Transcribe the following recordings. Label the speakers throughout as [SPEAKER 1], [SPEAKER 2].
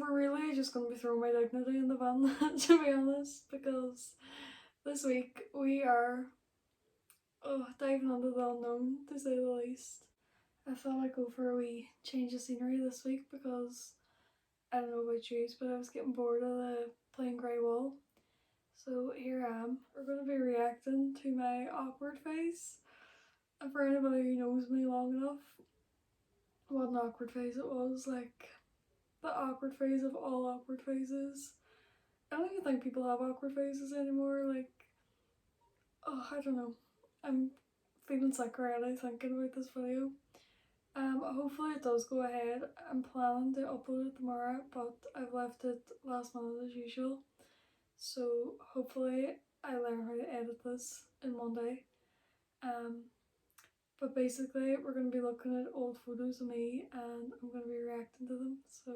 [SPEAKER 1] we're really just going to be throwing my dignity in the van, to be honest, because this week we are diving into the unknown, to say the least. I thought I'd go for a wee change of scenery this week because I don't know about you, but I was getting bored of the plain grey wall. So here I am. We're going to be reacting to my awkward face. And for anybody who knows me long enough, what an awkward phase it was. Like, the awkward phase of all awkward phases. I don't even think people have awkward phases anymore. Like, I don't know. I'm feeling sick already thinking about this video. Hopefully it does go ahead. I'm planning to upload it tomorrow, but I've left it last minute as usual. So hopefully I learn how to edit this in one day. But basically we're going to be looking at old photos of me and I'm going to be reacting to them. So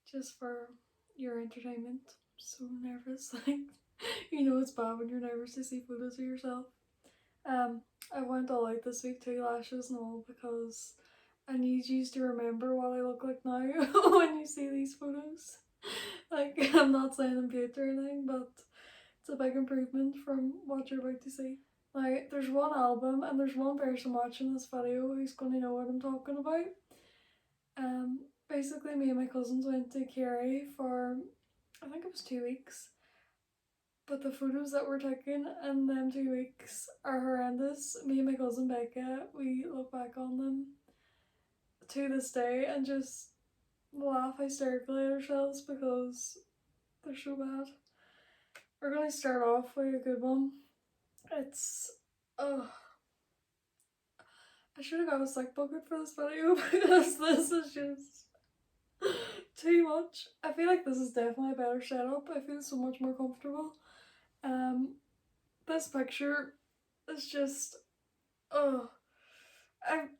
[SPEAKER 1] just for your entertainment. I'm so nervous. Like, you know it's bad when you're nervous to see photos of yourself. I went all out this week, 2 lashes and all, because I need you to remember what I look like now when you see these photos. Like, I'm not saying I'm cute or anything, but it's a big improvement from what you're about to see. Now, there's one album and there's one person watching this video who's going to know what I'm talking about. Basically me and my cousins went to Kerry for, I think it was 2 weeks. But the photos that were taken in them 2 weeks are horrendous. Me and my cousin Becca, we look back on them to this day and just laugh hysterically at ourselves because they're so bad. We're going to start off with a good one. It's, I should have got a sick bucket for this video because this is just too much. I feel like this is definitely a better setup. I feel so much more comfortable. This picture is just, I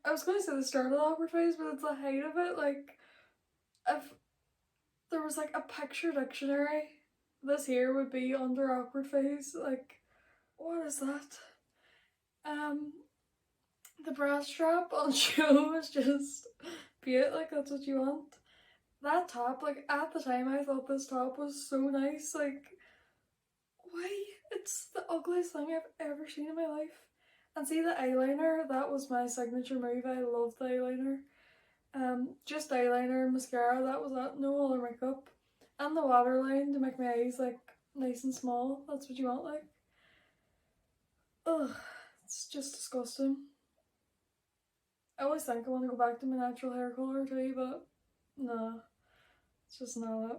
[SPEAKER 1] was going to say the start of the awkward phase, but it's the height of it. Like, if there was like a picture dictionary, this here would be under awkward phase. Like, what is that? The bra strap on show is just beautiful. Like, that's what you want. That top, like, at the time I thought this top was so nice. Like, why? It's the ugliest thing I've ever seen in my life. And see the eyeliner, that was my signature move. I loved the eyeliner. Just eyeliner and mascara, that was that. No other makeup. And the waterline to make my eyes like nice and small. That's what you want, like. Ugh, it's just disgusting. I always think I want to go back to my natural hair colour too, but nah, it's just not it.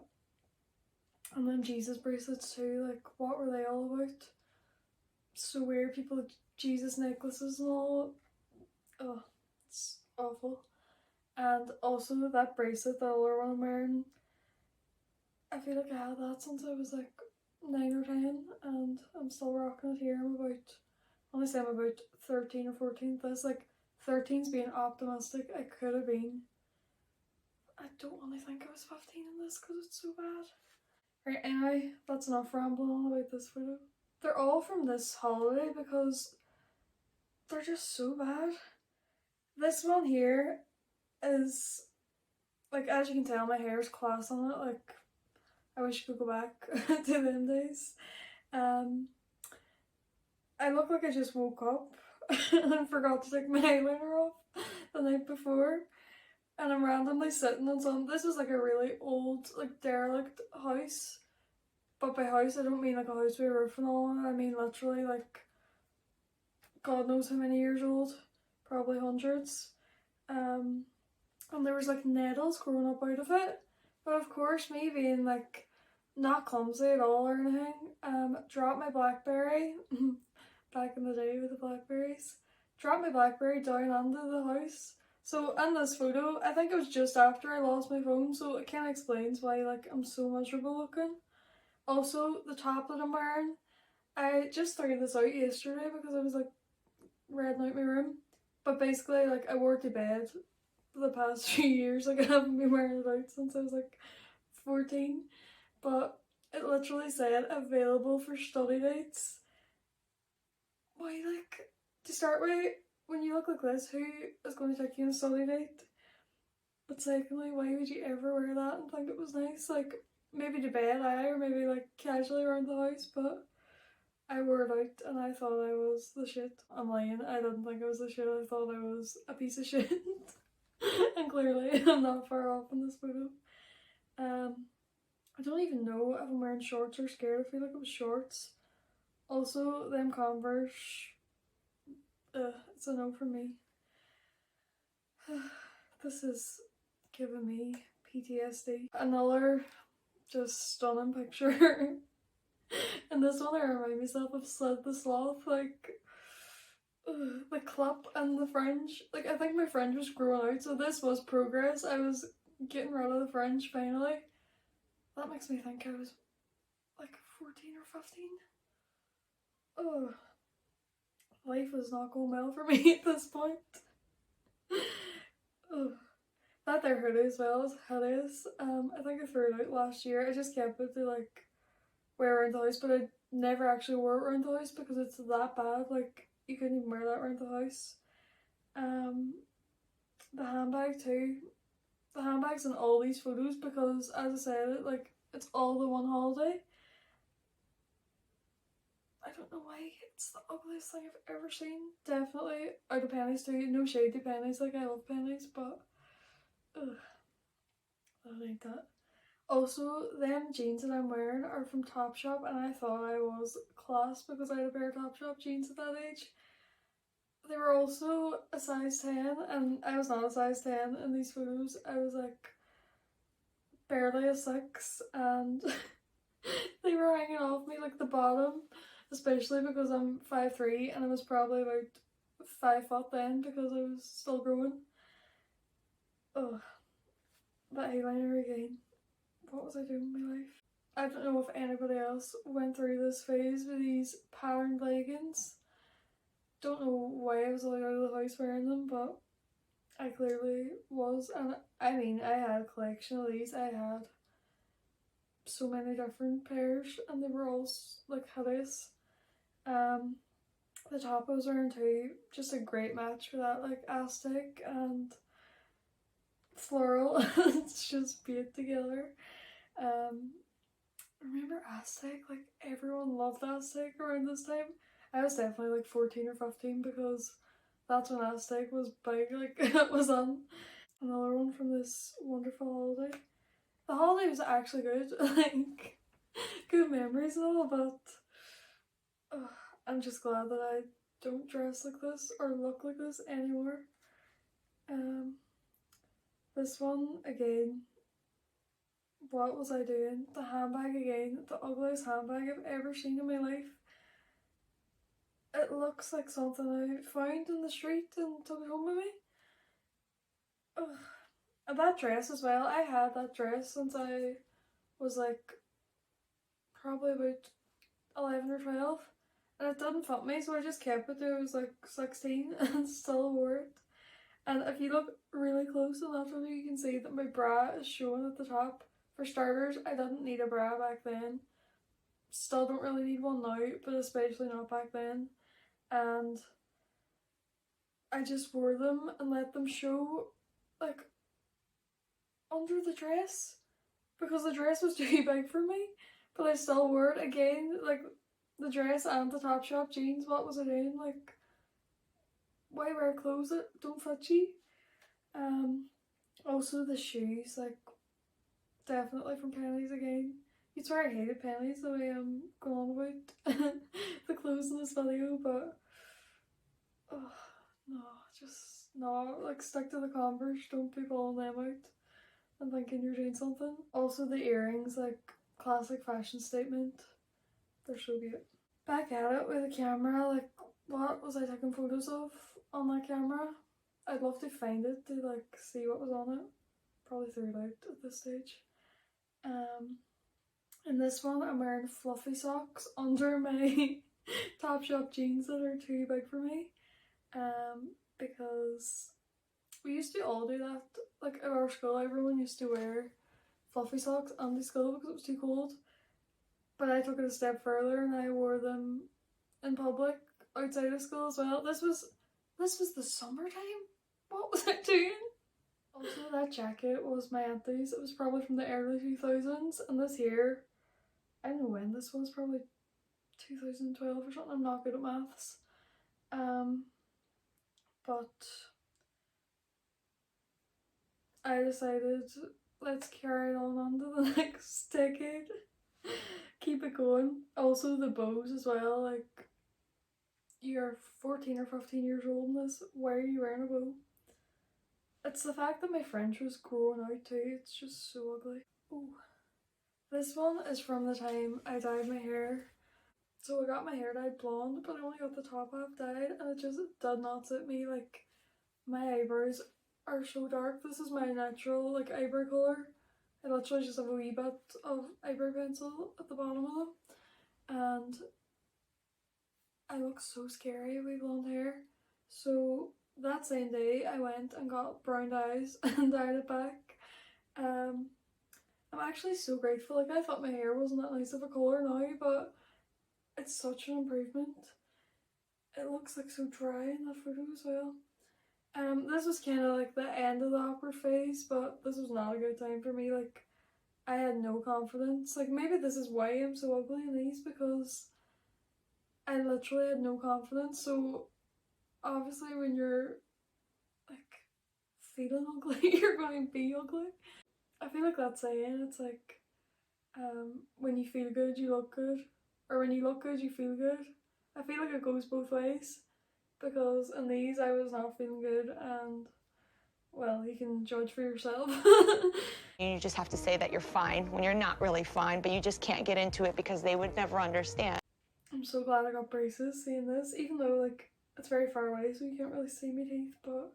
[SPEAKER 1] And then Jesus bracelets too, like, what were they all about? So weird, people with Jesus necklaces and all. Oh, it's awful. And also that bracelet, the other one I'm wearing, I feel like I had that since I was like 9 or 10 and I'm still rocking it here. I want to say I'm about 13 or 14. That's like 13's being optimistic. I could have been. I don't want to think I was 15 in this because it's so bad. Right, anyway, that's enough rambling on about this photo. They're all from this holiday because they're just so bad. This one here is, like, as you can tell, my hair's class on it. Like, I wish I could go back to them days. I look like I just woke up and forgot to take my eyeliner off the night before. And I'm randomly sitting on some, this was like a really old, like, derelict house. But by house, I don't mean like a house with a roof and all on it. I mean literally like, God knows how many years old. Probably hundreds. And there was like nettles growing up out of it. But of course, me being like not clumsy at all or anything, dropped my blackberry, back in the day with the blackberries, dropped my blackberry down under the house. So in this photo, I think it was just after I lost my phone, so it kind of explains why like I'm so miserable looking. Also, the top that I'm wearing, I just threw this out yesterday because I was like redding out my room. But basically, like, I wore it to bed for the past few years. Like, I haven't been wearing it out since I was like 14. But it literally said available for study dates. Why, like, to start with, when you look like this, who is going to take you on a study date? But secondly, why would you ever wear that and think it was nice? Like, maybe to bed, or maybe like casually around the house, but I wore it out and I thought I was the shit. I'm lying, I didn't think I was the shit, I thought I was a piece of shit. And clearly I'm not far off in this photo. I don't even know if I'm wearing shorts or skirt. I feel like it was shorts. Also, them Converse, it's a no for me. This is giving me PTSD. Another just stunning picture. And this one I remind myself of Sled the Sloth, like the clip and the fringe. Like, I think my fringe was growing out, so this was progress. I was getting rid of the fringe finally. That makes me think I was like 14 or 15. Oh, life is not going well for me at this point. Oh, that there hoodie as well is hideous. I think I threw it out last year. I just kept it to like wear around the house, but I never actually wore it around the house because it's that bad. Like, you couldn't even wear that around the house. The handbag too. The handbag's in all these photos because, as I said, it's all the one holiday. I don't know why, it's the ugliest thing I've ever seen. Definitely out of pennies too. No shade to pennies, like, I love pennies, but ugh, I don't like that. Also, them jeans that I'm wearing are from Topshop, and I thought I was class because I had a pair of Topshop jeans at that age. They were also a size 10, and I was not a size 10 in these photos. I was like barely a 6, and they were hanging off me like the bottom, especially because I'm 5'3", and I was probably about 5 foot then because I was still growing. Ugh, that eyeliner again. What was I doing in my life? I don't know if anybody else went through this phase with these patterned leggings. Don't know why I was allowed out of the house wearing them, but I clearly was. And I mean, I had a collection of these. I had so many different pairs, and they were all like hideous. The top I was wearing too, just a great match for that, like Aztec and floral. It's just beat together. Remember Aztec? Like, everyone loved Aztec around this time. I was definitely like 14 or 15 because that's when Aztec was big, like it was on. Another one from this wonderful holiday. The holiday was actually good, like good memories and all, but I'm just glad that I don't dress like this or look like this anymore. This one again. What was I doing? The handbag again. The ugliest handbag I've ever seen in my life. It looks like something I found in the street and took it home with me. Ugh. And that dress as well. I had that dress since I was like probably about 11 or 12. And it didn't fit me, so I just kept it till I was like 16 and still wore it. And if you look really close in that photo, you can see that my bra is showing at the top. For starters, I didn't need a bra back then. Still don't really need one now, but especially not back then. And I just wore them and let them show like under the dress because the dress was too big for me, but I still wore it again, like the dress and the Topshop jeans. What was I doing? Like, why wear clothes that don't fit you? Also the shoes, like definitely from Pennies again. You swear I hated Pennies the way I'm going on about the clothes in this video, but oh no, just no, like stick to the Converse, don't be pulling them out and thinking you're doing something. Also the earrings, like classic fashion statement, they're so cute. Back at it with a camera, like what was I taking photos of on that camera? I'd love to find it to like see what was on it. Probably threw it out at this stage. In this one I'm wearing fluffy socks under my Topshop jeans that are too big for me. Because we used to all do that. Like at our school, everyone used to wear fluffy socks under school because it was too cold. But I took it a step further and I wore them in public outside of school as well. This was the summertime. What was I doing? Also, that jacket was my auntie's. It was probably from the early 2000s, and this here, I don't know when this was, probably 2012 or something. I'm not good at maths. Um, but I decided let's carry it on to the next decade. Keep it going. Also, the bows as well. Like, you're 14 or 15 years old in this. Why are you wearing a bow? It's the fact that my French was growing out too. It's just so ugly. Ooh. This one is from the time I dyed my hair. So I got my hair dyed blonde, but I only got the top half dyed, and it just did not suit me. Like, my eyebrows are so dark. This is my natural like eyebrow colour. I literally just have a wee bit of eyebrow pencil at the bottom of them, and I look so scary with blonde hair. So that same day, I went and got brown eyes and dyed it back. Um, I'm actually so grateful. Like, I thought my hair wasn't that nice of a colour now, but it's such an improvement. It looks like so dry in that photo as well. This was kind of like the end of the awkward phase, but this was not a good time for me. Like, I had no confidence. Like, maybe this is why I'm so ugly in these, because I literally had no confidence. So obviously, when you're like feeling ugly, you're going to be ugly. I feel like that saying, it's like, when you feel good, you look good, or when you look good, you feel good. I feel like it goes both ways, because in these I was not feeling good, and well, you can judge for yourself.
[SPEAKER 2] You just have to say that you're fine when you're not really fine, but you just can't get into it because they would never understand.
[SPEAKER 1] I'm so glad I got braces seeing this, even though like it's very far away so you can't really see my teeth, but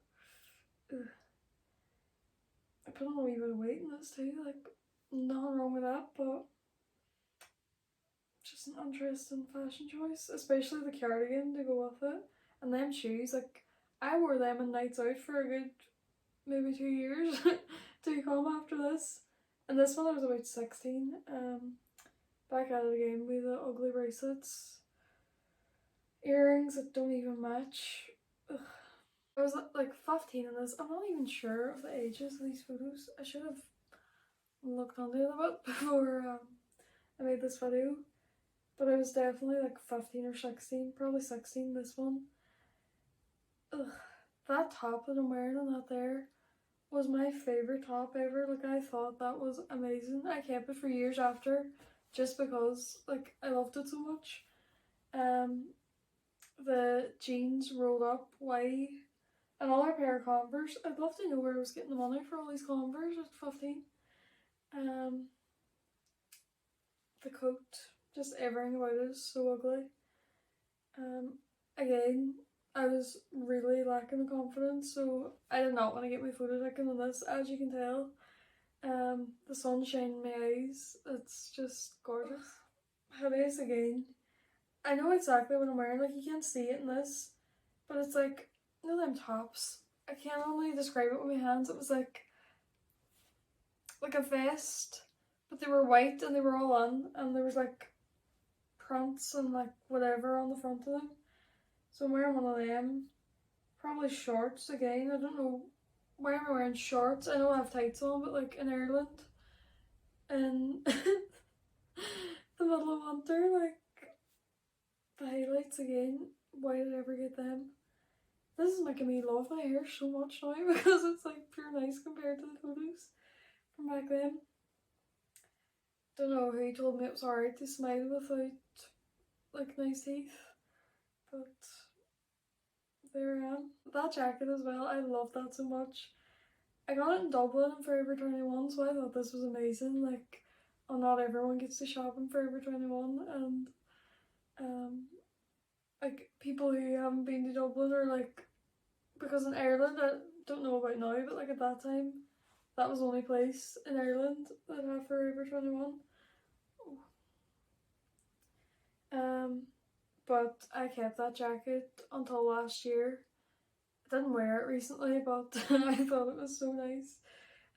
[SPEAKER 1] ugh. I put on a wee bit of weight in this too, like nothing wrong with that, but just an interesting fashion choice, especially the cardigan to go with it. And them shoes, like I wore them on nights out for a good maybe 2 years to come after this. And this one I was about 16. Back at it again with the ugly bracelets. Earrings that don't even match. Ugh. I was like 15 in this. I'm not even sure of the ages of these photos. I should have looked onto it a bit before I made this video. But I was definitely like 15 or 16, probably 16 this one. Ugh. That top that I'm wearing on that there was my favourite top ever. Like, I thought that was amazing. I kept it for years after, just because like I loved it so much. The jeans rolled up white, another pair of Converse. I'd love to know where I was getting the money for all these Converse at 15. The coat, just everything about it is so ugly. Again, I was really lacking in confidence, so I did not want to get my photo taken on this, as you can tell. The sunshine in my eyes, it's just gorgeous. Hideous again. I know exactly what I'm wearing, like you can't see it in this, but it's like, you know them tops? I can't only describe it with my hands. It was like a vest, but they were white and they were all on, and there was like prints and like whatever on the front of them. So I'm wearing one of them. Probably shorts again. I don't know why am I wearing shorts. I know I have tights on, but like in Ireland, in the middle of winter, like the highlights again. Why did I ever get them? This is making me love my hair so much now because it's like pure nice compared to the photos from back then. Don't know who told me it was alright to smile without like nice teeth, but there I am. That jacket as well, I love that so much. I got it in Dublin in Forever 21, so I thought this was amazing. Like, oh, not everyone gets to shop in Forever 21, and like people who haven't been to Dublin are like, because in Ireland, I don't know about now, but like at that time, that was the only place in Ireland that had Forever 21. But I kept that jacket until last year. I didn't wear it recently, but I thought it was so nice.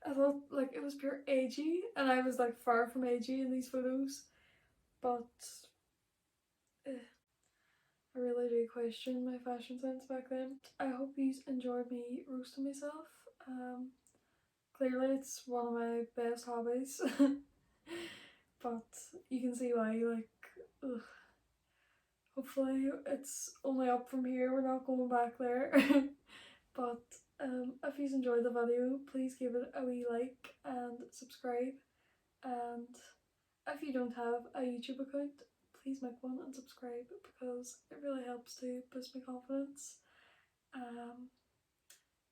[SPEAKER 1] I thought like it was pure agey, and I was like far from agey in these photos, but I really do question my fashion sense back then. I hope you enjoyed me roasting myself. clearly it's one of my best hobbies. But you can see why, like, ugh. Hopefully it's only up from here, we're not going back there. But if you enjoyed the video, please give it a wee like and subscribe. And if you don't have a YouTube account, please make one and subscribe because it really helps to boost my confidence.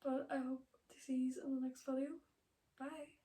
[SPEAKER 1] But I hope to see you in the next video. Bye!